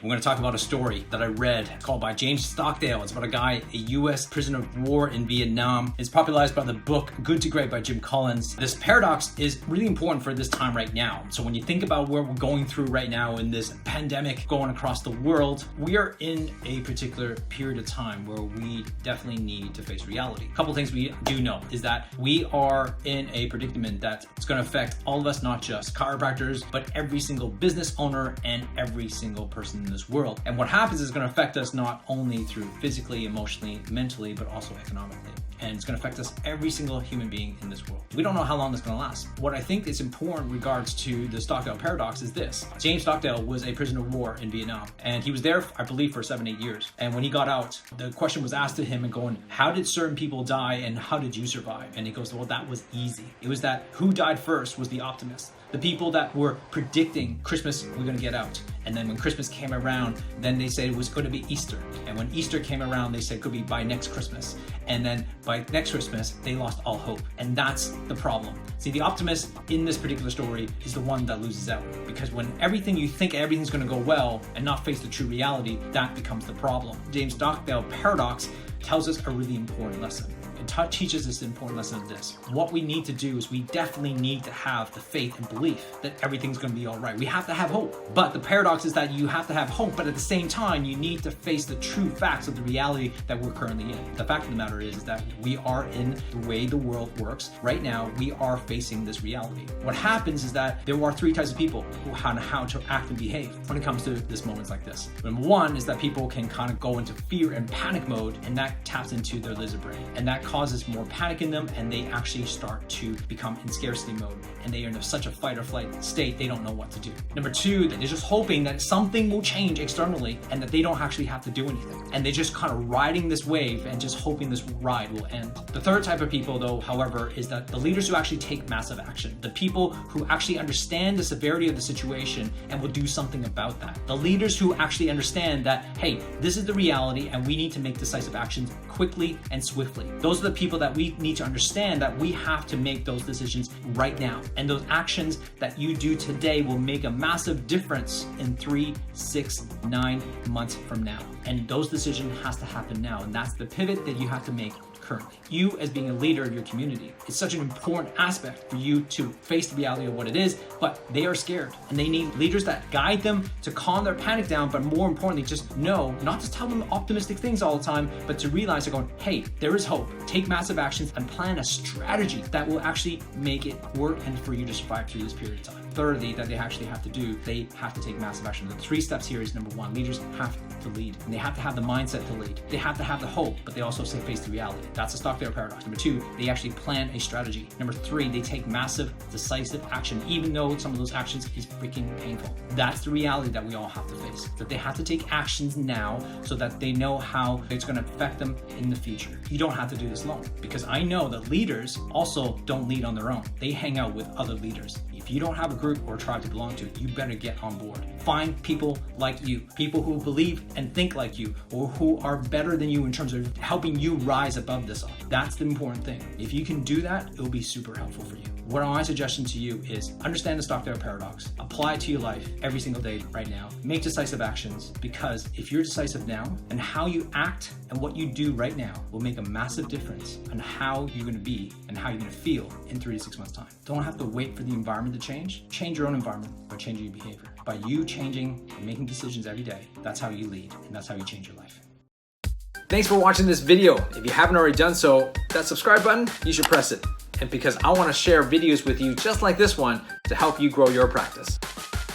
We're going to talk about a story that I read called by James Stockdale. It's about a guy, a US prisoner of war in Vietnam. It's popularized by the book Good to Great by Jim Collin. This paradox is really important for this time right now. So when you think about where we're going through right now in this pandemic going across the world, we are in a particular period of time where we definitely need to face reality. A couple things we do know is that we are in a predicament that it's going to affect all of us, not just chiropractors, but every single business owner and every single person in this world. And what happens is going to affect us not only through physically, emotionally, mentally, but also economically. And it's going to affect us, every single human being in this world. We don't know how long it's going to last. What I think is important in regards to the Stockdale Paradox is this. James Stockdale was a prisoner of war in Vietnam, and he was there, I believe, for 7-8 years. And when he got out, the question was asked to him and going, how did certain people die and how did you survive? And he goes, well, that was easy. It was that who died first was the optimist. The people that were predicting Christmas, we're going to get out. And then when Christmas came around, then they said it was going to be Easter. And when Easter came around, they said it could be by next Christmas. And then by next Christmas, they lost all hope. And that's the problem. See, the optimist in this particular story is the one that loses out. Because when everything you think everything's going to go well and not face the true reality, that becomes the problem. James Stockdale Paradox tells us a really important lesson. It teaches us the important lesson of this. What we need to do is we definitely need to have the faith and belief that everything's going to be all right. We have to have hope. But the paradox is that you have to have hope, but at the same time, you need to face the true facts of the reality that we're currently in. The fact of the matter is that we are in the way the world works. Right now, we are facing this reality. What happens is that there are 3 types of people who on how to act and behave when it comes to this moments like this. Number 1 is that people can kind of go into fear and panic mode, and that taps into their lizard brain. And that causes more panic in them, and they actually start to become in scarcity mode, and they are in such a fight or flight state they don't know what to do. Number 2, that they're just hoping that something will change externally and that they don't actually have to do anything, and they're just kind of riding this wave and just hoping this ride will end. The 3rd type of people, though, however, is that the leaders who actually take massive action, the people who actually understand the severity of the situation and will do something about that, the leaders who actually understand that, hey, this is the reality and we need to make decisive actions quickly and swiftly. Those are the people that we need to understand that we have to make those decisions right now. And those actions that you do today will make a massive difference in 3, 6, 9 months from now. And those decisions has to happen now. And that's the pivot that you have to make currently. You, as being a leader of your community, is such an important aspect for you to face the reality of what it is, but they are scared and they need leaders that guide them to calm their panic down, but more importantly, just know, not to tell them optimistic things all the time, but to realize they're going, hey, there is hope. Take massive actions and plan a strategy that will actually make it work and for you to survive through this period of time. Thirdly, that they actually have to do, they have to take massive action. The 3 steps here is number 1, leaders have to lead, and they have to have the mindset to lead. They have to have the hope, but they also say face the reality. That's the Stockdale Paradox. Number 2, they actually plan a strategy. Number 3, they take massive, decisive action, even though some of those actions is freaking painful. That's the reality that we all have to face, that they have to take actions now so that they know how it's going to affect them in the future. You don't have to do this alone, because I know that leaders also don't lead on their own. They hang out with other leaders. If you don't have a group or a tribe to belong to, you better get on board. Find people like you, people who believe and think like you, or who are better than you in terms of helping you rise above this all. That's the important thing. If you can do that, it will be super helpful for you. What my suggestion to you is understand the Stockdale Paradox, apply it to your life every single day right now, make decisive actions, because if you're decisive now, and how you act and what you do right now will make a massive difference on how you're going to be and how you're going to feel in 3 to 6 months time. Don't have to wait for the environment to change. Change your own environment by changing your behavior. By you changing and making decisions every day, that's how you lead and that's how you change your life. Thanks for watching this video. If you haven't already done so, that subscribe button, you should press it. And because I want to share videos with you just like this one to help you grow your practice.